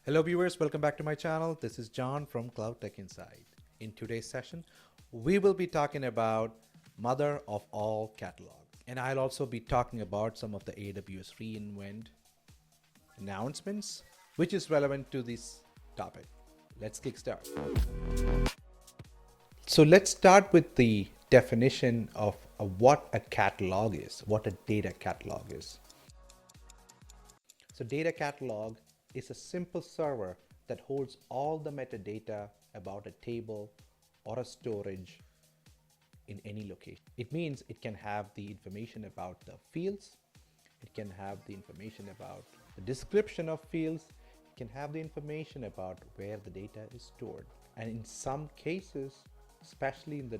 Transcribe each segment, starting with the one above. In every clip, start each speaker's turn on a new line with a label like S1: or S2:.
S1: Hello viewers, welcome back to my channel. This is John from Cloud Tech Insight. In today's session, we will be talking about mother of all catalogs. And I'll also be talking about some of the AWS reInvent announcements, which is relevant to this topic. Let's kickstart. So let's start with the definition of what a catalog is, what a data catalog is. So data catalog is a simple server that holds all the metadata about a table or a storage in any location. It means it can have the information about the fields, it can have the information about the description of fields, it can have the information about where the data is stored. And in some cases, especially in the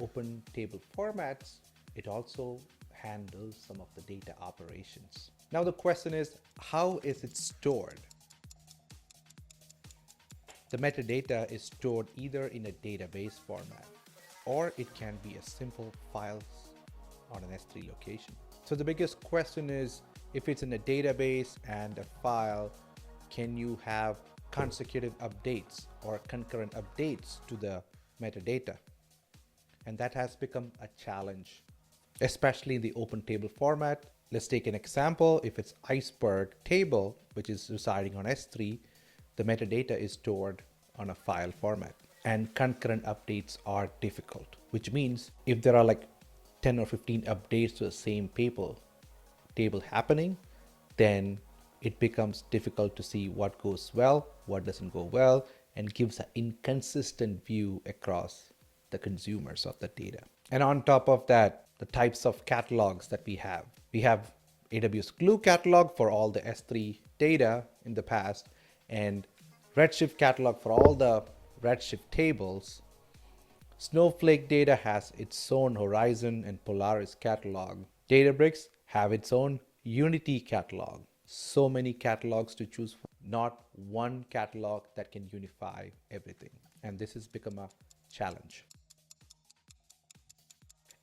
S1: open table formats, it also handles some of the data operations. Now the question is, how is it stored? The metadata is stored either in a database format or it can be a simple files on an S3 location. So the biggest question is, if it's in a database and a file, can you have consecutive updates or concurrent updates to the metadata? And that has become a challenge, especially in the open table format. Let's take an example. If it's iceberg table, which is residing on S3, the metadata is stored on a file format and concurrent updates are difficult, which means if there are like 10 or 15 updates to the same table happening, then it becomes difficult to see what goes well, what doesn't go well, and gives an inconsistent view across the consumers of the data. And on top of that, the types of catalogs that we have AWS Glue catalog for all the S3 data in the past, and Redshift catalog for all the Redshift tables. Snowflake data has its own Horizon and Polaris catalog. Databricks have its own Unity catalog. So many catalogs to choose from, not one catalog that can unify everything. And this has become a challenge.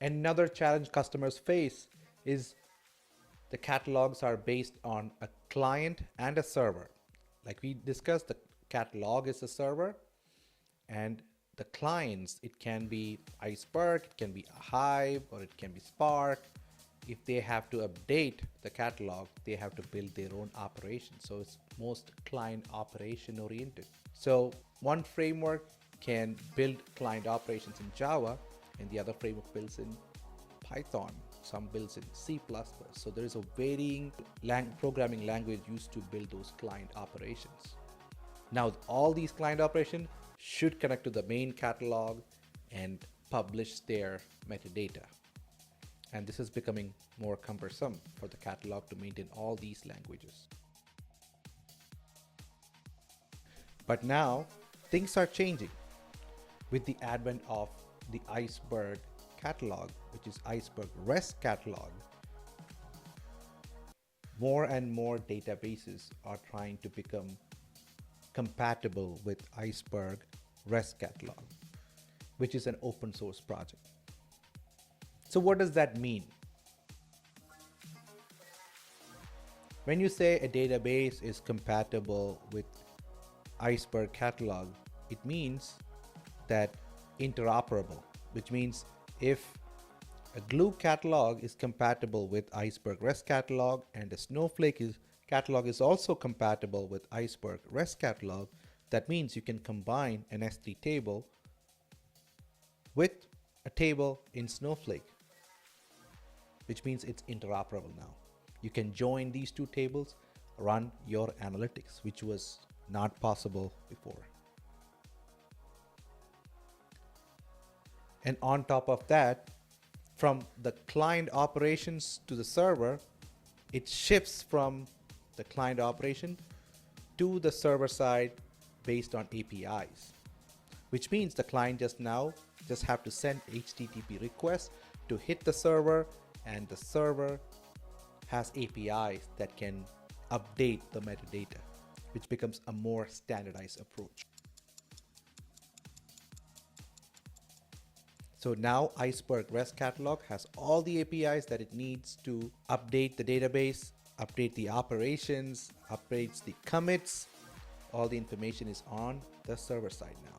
S1: Another challenge customers face is the catalogs are based on a client and a server. Like we discussed, the catalog is a server, and the clients, it can be Iceberg, it can be a Hive, or it can be Spark. If they have to update the catalog, they have to build their own operation. So it's most client operation oriented. So one framework can build client operations in Java, and the other framework builds in Python, some builds in C++. So there is a varying programming language used to build those client operations. Now all these client operations should connect to the main catalog and publish their metadata. And this is becoming more cumbersome for the catalog to maintain all these languages. But now things are changing with the advent of the Iceberg catalog, which is Iceberg REST catalog. More and more databases are trying to become compatible with Iceberg REST catalog, which is an open source project. So what does that mean? When you say a database is compatible with Iceberg catalog, it means that interoperable, which means if a Glue catalog is compatible with Iceberg REST catalog and a Snowflake catalog is also compatible with Iceberg REST catalog, that means you can combine an S3 table with a table in Snowflake, which means it's interoperable now. You can join these two tables, run your analytics, which was not possible before. And on top of that, from the client operations to the server, it shifts from the client operation to the server side based on APIs, which means the client just have to send HTTP requests to hit the server, and the server has APIs that can update the metadata, which becomes a more standardized approach. So now Iceberg REST catalog has all the APIs that it needs to update the database, update the operations, updates the commits, all the information is on the server side now.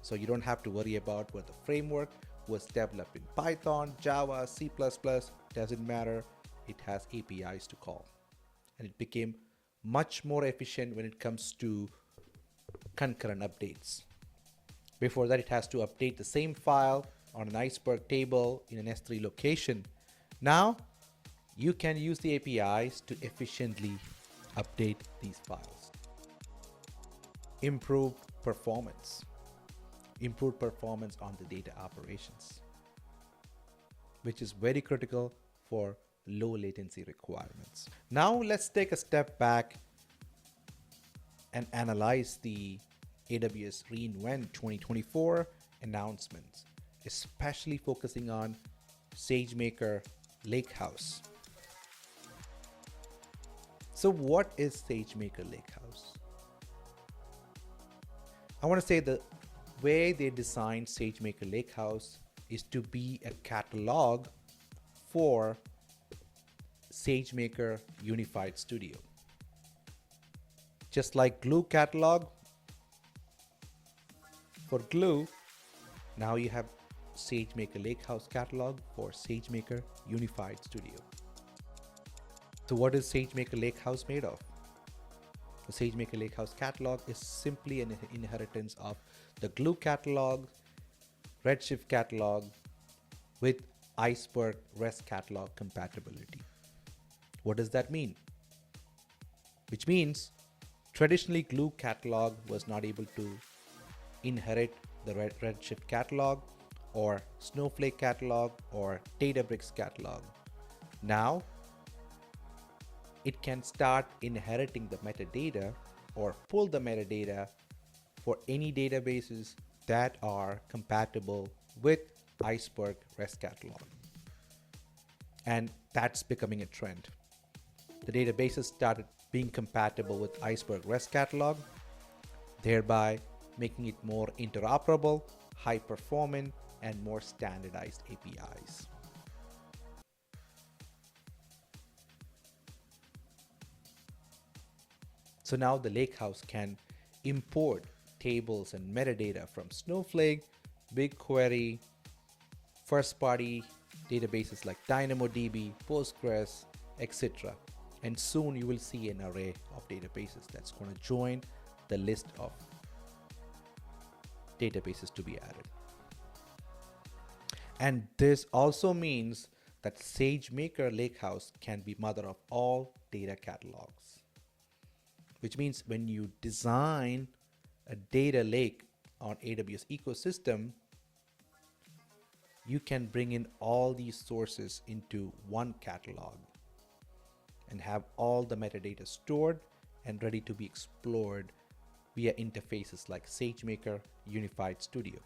S1: So you don't have to worry about whether the framework was developed in Python, Java, C++, doesn't matter. It has APIs to call. And it became much more efficient when it comes to concurrent updates. Before that, it has to update the same file on an Iceberg table in an S3 location. Now, you can use the APIs to efficiently update these files. Improved performance on the data operations, which is very critical for low latency requirements. Now let's take a step back and analyze the AWS reInvent 2024 announcements, especially focusing on Sagemaker Lakehouse. So what is Sagemaker Lakehouse? I want to say the way they designed Sagemaker Lakehouse is to be a catalog for Sagemaker Unified Studio. Just like Glue catalog, for Glue, now you have Sagemaker Lakehouse catalog for Sagemaker Unified Studio. So what is Sagemaker Lakehouse made of? The Sagemaker Lakehouse catalog is simply an inheritance of the Glue catalog, Redshift catalog with Iceberg REST catalog compatibility. What does that mean? Which means traditionally Glue catalog was not able to inherit the Redshift catalog or Snowflake catalog or Databricks catalog. Now it can start inheriting the metadata or pull the metadata for any databases that are compatible with Iceberg REST catalog. And that's becoming a trend. The databases started being compatible with Iceberg REST catalog, thereby making it more interoperable, high performant, and more standardized APIs. So now the Lakehouse can import tables and metadata from Snowflake, BigQuery, first-party databases like DynamoDB, Postgres, etc. And soon you will see an array of databases that's going to join the list of databases to be added. And this also means that Sagemaker Lakehouse can be mother of all data catalogs, which means when you design a data lake on AWS ecosystem, you can bring in all these sources into one catalog and have all the metadata stored and ready to be explored via interfaces like Sagemaker Unified Studio.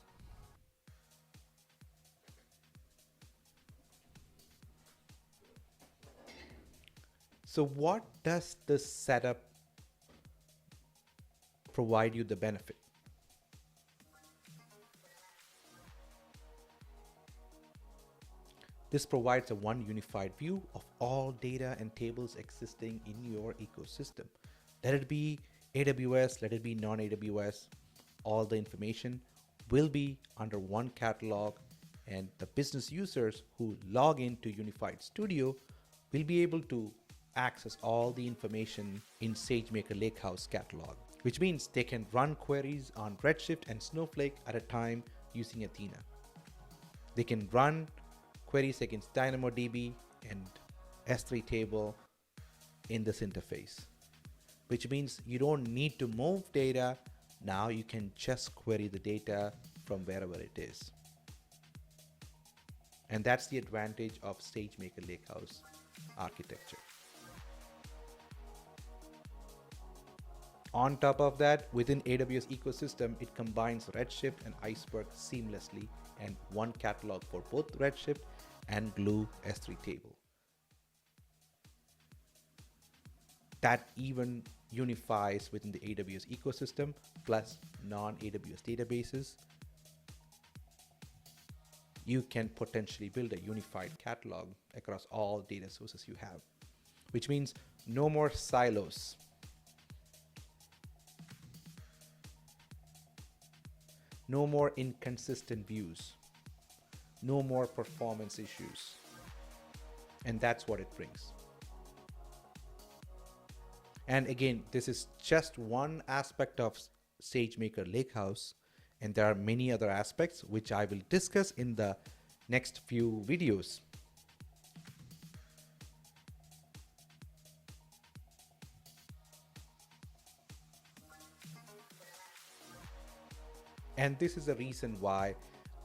S1: So what does this setup provide you the benefit? This provides a one unified view of all data and tables existing in your ecosystem. Let it be AWS, let it be non-AWS, all the information will be under one catalog, and the business users who log into Unified Studio will be able to access all the information in Sagemaker Lakehouse catalog, which means they can run queries on Redshift and Snowflake at a time using Athena. They can run queries against DynamoDB and S3 table in this interface, which means you don't need to move data. Now you can just query the data from wherever it is. And that's the advantage of Sagemaker Lakehouse architecture. On top of that, within AWS ecosystem, it combines Redshift and Iceberg seamlessly, and one catalog for both Redshift and Glue S3 table. That even unifies within the AWS ecosystem plus non-AWS databases. You can potentially build a unified catalog across all data sources you have, which means no more silos. No more inconsistent views. No more performance issues. And that's what it brings. And again, this is just one aspect of Sagemaker Lakehouse, and there are many other aspects which I will discuss in the next few videos. And this is the reason why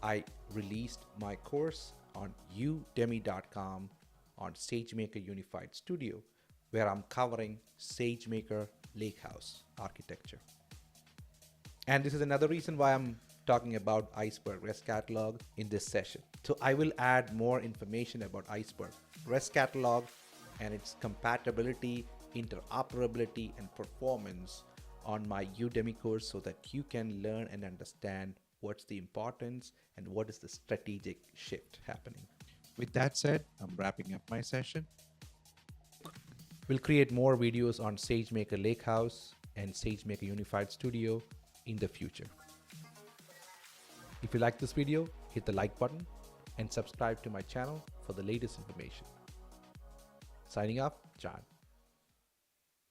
S1: I released my course on udemy.com on Sagemaker Unified Studio, where I'm covering Sagemaker Lakehouse architecture. And this is another reason why I'm talking about Iceberg REST Catalog in this session. So I will add more information about Iceberg REST Catalog and its compatibility, interoperability, and performance on my Udemy course so that you can learn and understand what's the importance and what is the strategic shift happening. With that said, I'm wrapping up my session. We'll create more videos on Sagemaker Lakehouse and Sagemaker Unified Studio in the future. If you like this video, hit the like button and subscribe to my channel for the latest information. Signing off, John.